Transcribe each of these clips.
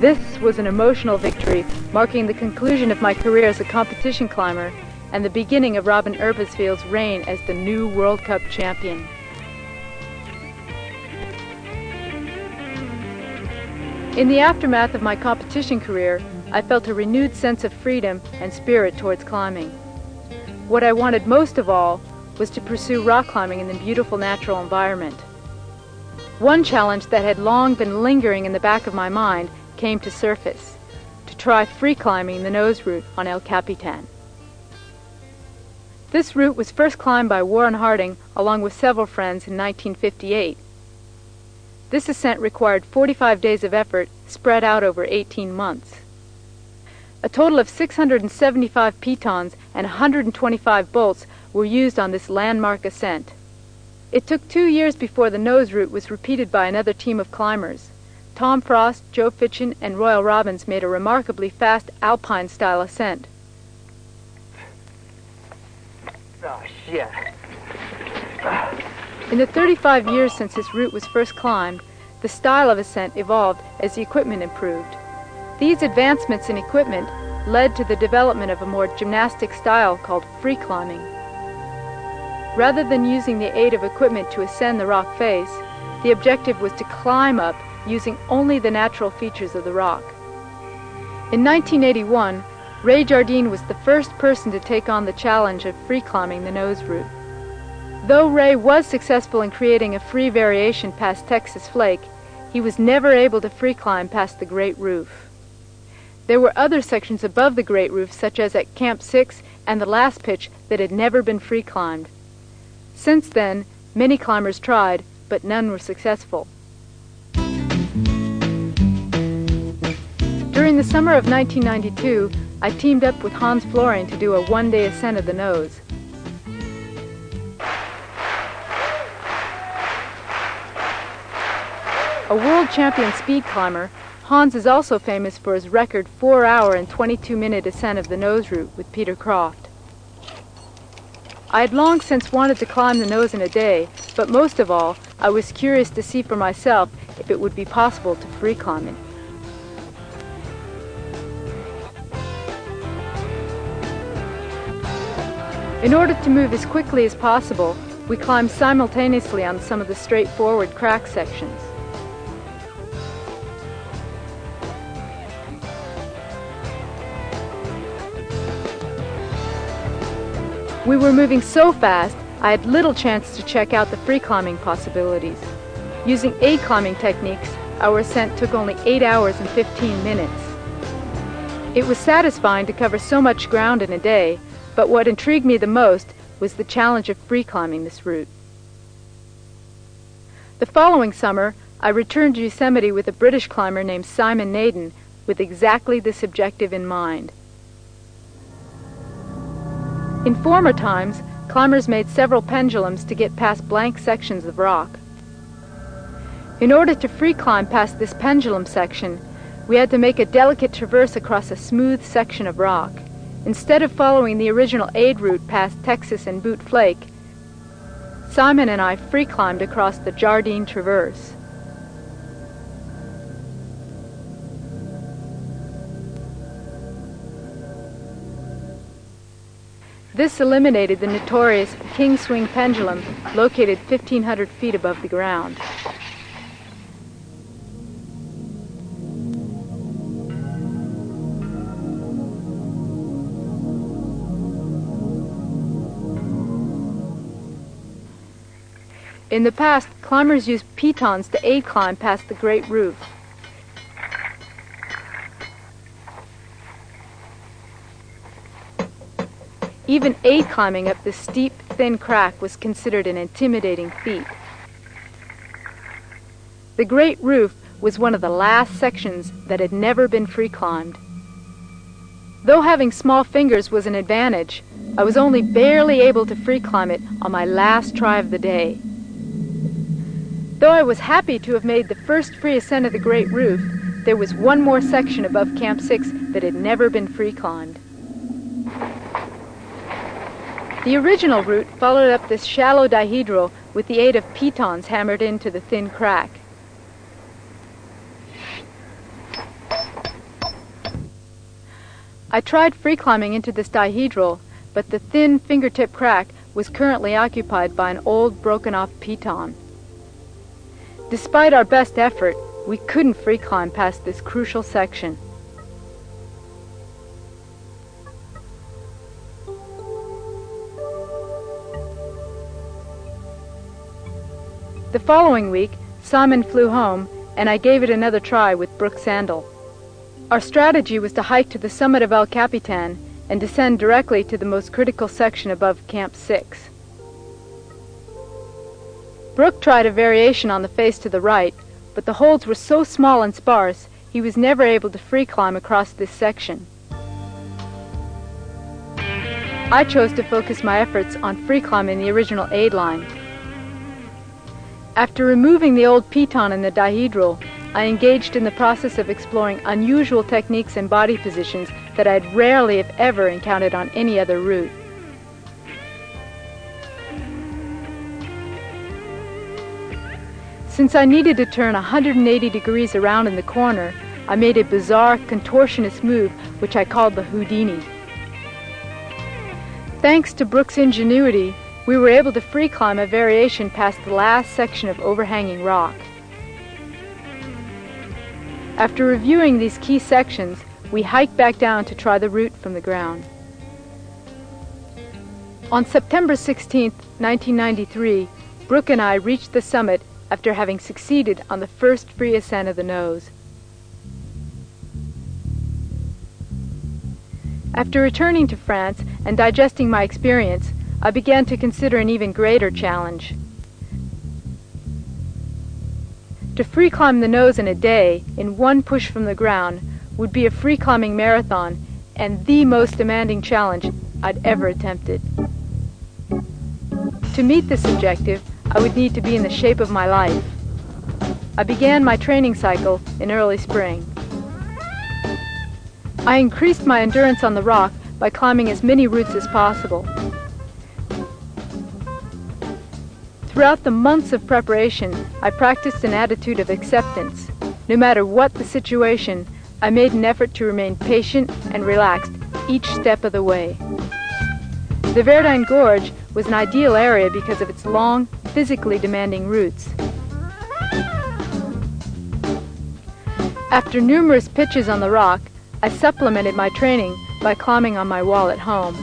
This was an emotional victory, marking the conclusion of my career as a competition climber and the beginning of Robin Erbesfield's reign as the new World Cup champion. In the aftermath of my competition career, I felt a renewed sense of freedom and spirit towards climbing. What I wanted most of all was to pursue rock climbing in the beautiful natural environment. One challenge that had long been lingering in the back of my mind came to surface: to try free climbing the nose route on El Capitan. This route was first climbed by Warren Harding along with several friends in 1958. This ascent required 45 days of effort spread out over 18 months. A total of 675 pitons and 125 bolts were used on this landmark ascent. It took 2 years before the nose route was repeated by another team of climbers. Tom Frost, Joe Fitchen, and Royal Robbins made a remarkably fast alpine-style ascent. Oh, shit. In the 35 years since this route was first climbed, the style of ascent evolved as the equipment improved. These advancements in equipment led to the development of a more gymnastic style called free climbing. Rather than using the aid of equipment to ascend the rock face, the objective was to climb up using only the natural features of the rock. In 1981, Ray Jardine was the first person to take on the challenge of free climbing the nose route. Though Ray was successful in creating a free variation past Texas Flake, he was never able to free climb past the Great Roof. There were other sections above the Great Roof, such as at Camp 6 and the last pitch, that had never been free climbed. Since then, many climbers tried, but none were successful. During the summer of 1992, I teamed up with Hans Florian to do a one-day ascent of the nose. A world champion speed climber, Hans is also famous for his record 4-hour and 22-minute ascent of the nose route with Peter Croft. I had long since wanted to climb the nose in a day, but most of all, I was curious to see for myself if it would be possible to free climb it. In order to move as quickly as possible, we climbed simultaneously on some of the straightforward crack sections. We were moving so fast, I had little chance to check out the free climbing possibilities. Using aid climbing techniques, our ascent took only 8 hours and 15 minutes. It was satisfying to cover so much ground in a day, but what intrigued me the most was the challenge of free climbing this route. The following summer, I returned to Yosemite with a British climber named Simon Naden with exactly this objective in mind. In former times, climbers made several pendulums to get past blank sections of rock. In order to free climb past this pendulum section, we had to make a delicate traverse across a smooth section of rock. Instead of following the original aid route past Texas and Boot Flake, Simon and I free climbed across the Jardine Traverse. This eliminated the notorious King Swing pendulum located 1,500 feet above the ground. In the past, climbers used pitons to aid climb past the Great Roof. Even aid climbing up this steep, thin crack was considered an intimidating feat. The Great Roof was one of the last sections that had never been free climbed. Though having small fingers was an advantage, I was only barely able to free climb it on my last try of the day. Though I was happy to have made the first free ascent of the Great Roof, there was one more section above Camp 6 that had never been free climbed. The original route followed up this shallow dihedral with the aid of pitons hammered into the thin crack. I tried free climbing into this dihedral, but the thin fingertip crack was currently occupied by an old broken-off piton. Despite our best effort, we couldn't free climb past this crucial section. The following week, Simon flew home, and I gave it another try with Brooke Sandel. Our strategy was to hike to the summit of El Capitan and descend directly to the most critical section above Camp 6. Brooke tried a variation on the face to the right, but the holds were so small and sparse he was never able to free climb across this section. I chose to focus my efforts on free climbing the original aid line. After removing the old piton in the dihedral, I engaged in the process of exploring unusual techniques and body positions that I had rarely, if ever, encountered on any other route. Since I needed to turn 180 degrees around in the corner, I made a bizarre contortionist move which I called the Houdini. Thanks to Brooke's ingenuity, we were able to free climb a variation past the last section of overhanging rock. After reviewing these key sections, we hiked back down to try the route from the ground. On September 16, 1993, Brooke and I reached the summit after having succeeded on the first free ascent of the nose. After returning to France and digesting my experience, I began to consider an even greater challenge. To free climb the nose in a day, in one push from the ground, would be a free climbing marathon and the most demanding challenge I'd ever attempted. To meet this objective, I would need to be in the shape of my life. I began my training cycle in early spring. I increased my endurance on the rock by climbing as many routes as possible. Throughout the months of preparation, I practiced an attitude of acceptance. No matter what the situation, I made an effort to remain patient and relaxed each step of the way. The Verdun Gorge was an ideal area because of its long, physically demanding routes. After numerous pitches on the rock, I supplemented my training by climbing on my wall at home.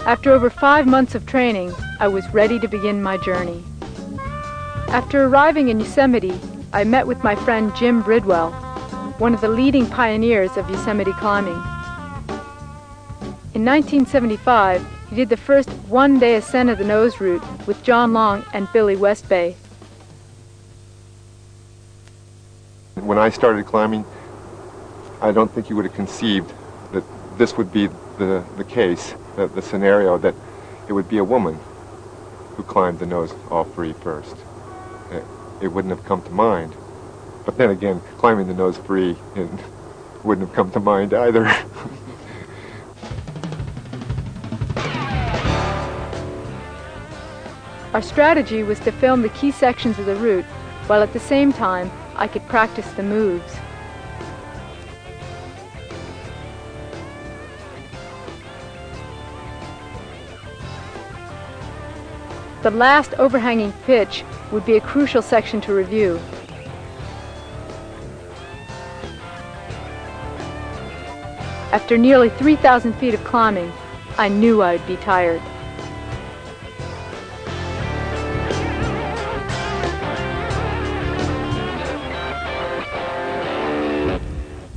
After over 5 months of training, I was ready to begin my journey. After arriving in Yosemite, I met with my friend Jim Bridwell, one of the leading pioneers of Yosemite climbing. In 1975, he did the first one-day ascent of the nose route with John Long and Billy Westbay. When I started climbing, I don't think you would have conceived that this would be the case, the scenario that it would be a woman who climbed the nose all free first. It wouldn't have come to mind. But then again, climbing the nose free wouldn't have come to mind either. Our strategy was to film the key sections of the route, while at the same time I could practice the moves. The last overhanging pitch would be a crucial section to review. After nearly 3,000 feet of climbing, I knew I would be tired.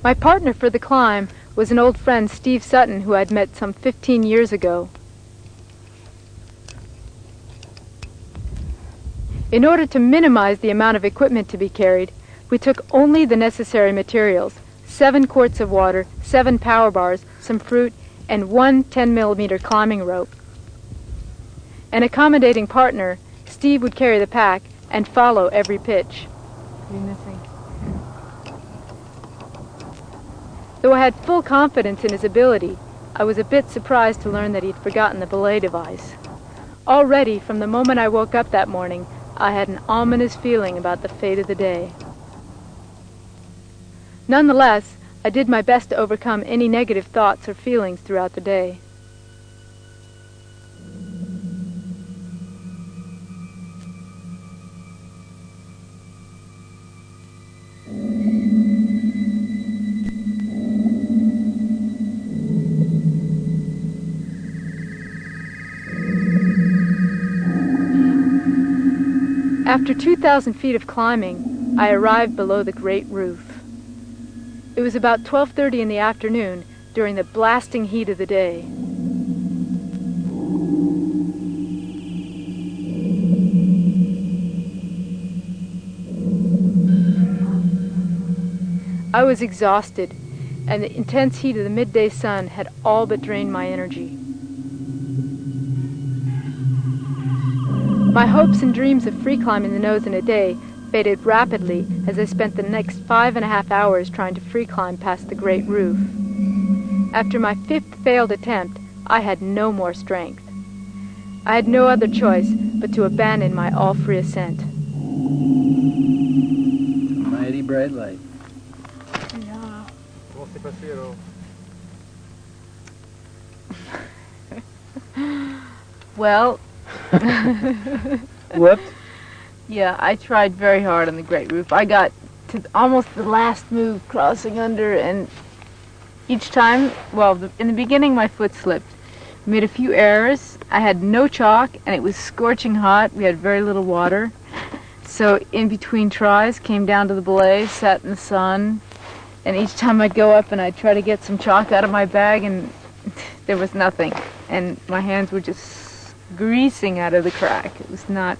My partner for the climb was an old friend, Steve Sutton, who I'd met some 15 years ago. In order to minimize the amount of equipment to be carried, we took only the necessary materials: 7 quarts of water, 7 power bars, some fruit, and 1 10-millimeter climbing rope. An accommodating partner, Steve would carry the pack and follow every pitch. What are you missing? Though I had full confidence in his ability, I was a bit surprised to learn that he'd forgotten the belay device. Already, from the moment I woke up that morning, I had an ominous feeling about the fate of the day. Nonetheless, I did my best to overcome any negative thoughts or feelings throughout the day. After 2,000 feet of climbing, I arrived below the great roof. It was about 12:30 in the afternoon, during the blasting heat of the day. I was exhausted, and the intense heat of the midday sun had all but drained my energy. My hopes and dreams of free climbing the nose in a day faded rapidly as I spent the next 5.5 hours trying to free climb past the great roof. After my 5th failed attempt, I had no more strength. I had no other choice but to abandon my all-free ascent. Mighty bright light. Yeah. Well, Whoops. yeah, I tried very hard on the Great Roof. I got to almost the last move, crossing under, and each time, well, in the beginning my foot slipped. I made a few errors. I had no chalk, and it was scorching hot. We had very little water. So in between tries, came down to the belay, sat in the sun, and each time I'd go up and I'd try to get some chalk out of my bag, and there was nothing. And my hands were just greasing out of the crack. It was not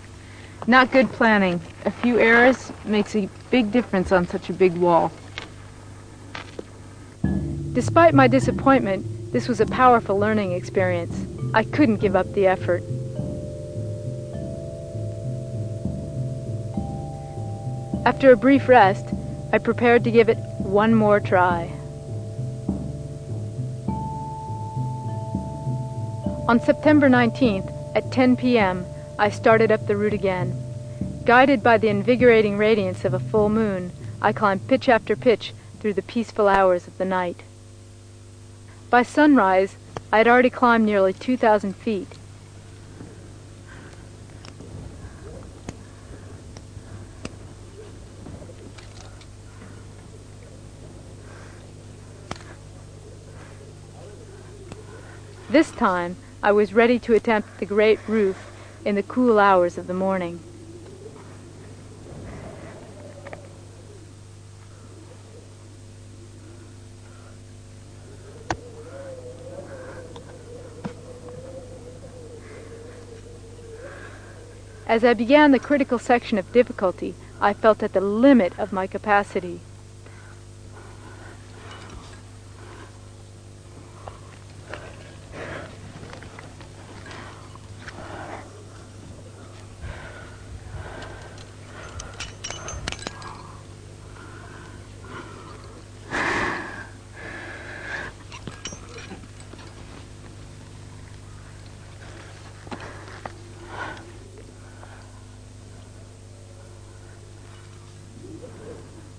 good planning. A few errors makes a big difference on such a big wall. Despite my disappointment, this was a powerful learning experience. I couldn't give up the effort. After a brief rest, I prepared to give it one more try. On September 19th, at 10 p.m., I started up the route again. Guided by the invigorating radiance of a full moon, I climbed pitch after pitch through the peaceful hours of the night. By sunrise, I had already climbed nearly 2,000 feet. This time, I was ready to attempt the great roof in the cool hours of the morning. As I began the critical section of difficulty, I felt at the limit of my capacity.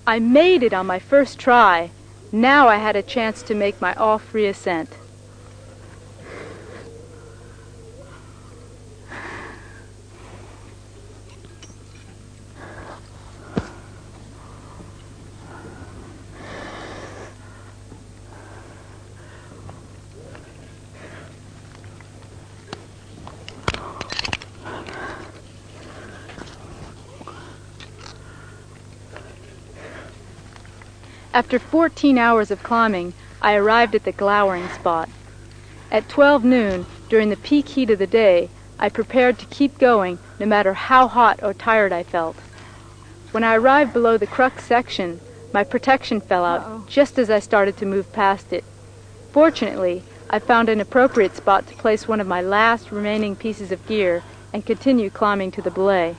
I made it on my first try. Now I had a chance to make my all-free ascent. After 14 hours of climbing, I arrived at the glowering spot. At 12 noon, during the peak heat of the day, I prepared to keep going no matter how hot or tired I felt. When I arrived below the crux section, my protection fell out just as I started to move past it. Fortunately, I found an appropriate spot to place one of my last remaining pieces of gear and continue climbing to the belay.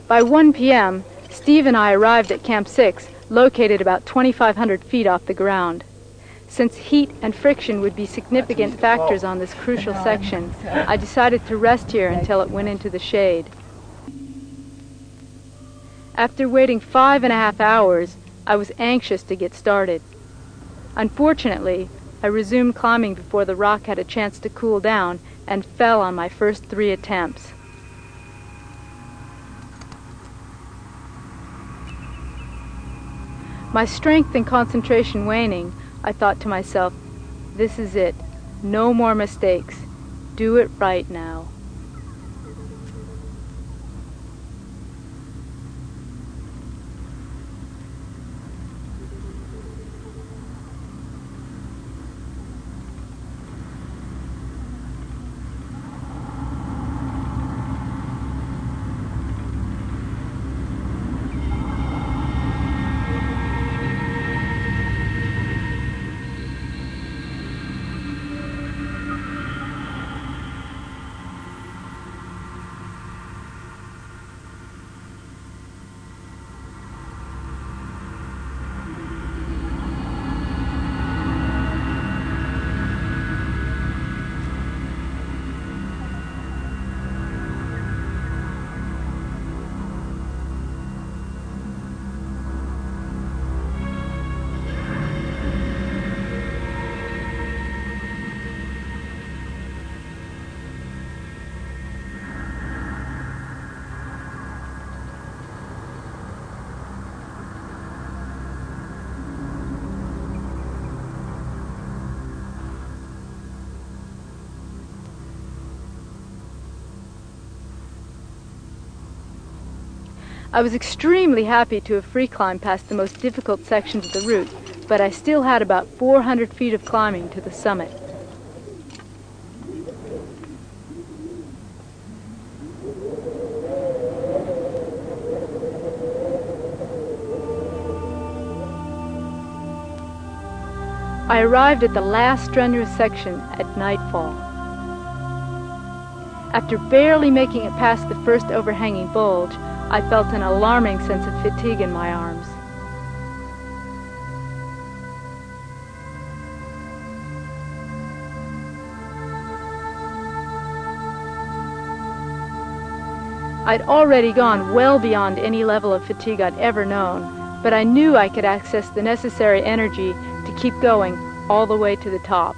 By 1 p.m., Steve and I arrived at Camp 6, located about 2,500 feet off the ground. Since heat and friction would be significant factors on this crucial section, I decided to rest here until it went into the shade. After waiting 5.5 hours, I was anxious to get started. Unfortunately, I resumed climbing before the rock had a chance to cool down and fell on my first 3 attempts. My strength and concentration waning, I thought to myself, this is it. No more mistakes. Do it right now. I was extremely happy to have free climbed past the most difficult sections of the route, but I still had about 400 feet of climbing to the summit. I arrived at the last strenuous section at nightfall. After barely making it past the first overhanging bulge, I felt an alarming sense of fatigue in my arms. I'd already gone well beyond any level of fatigue I'd ever known, but I knew I could access the necessary energy to keep going all the way to the top.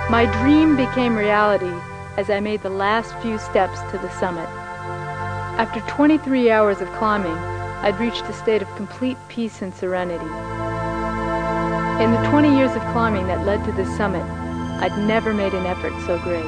My dream became reality as I made the last few steps to the summit. After 23 hours of climbing, I'd reached a state of complete peace and serenity. In the 20 years of climbing that led to the summit, I'd never made an effort so great.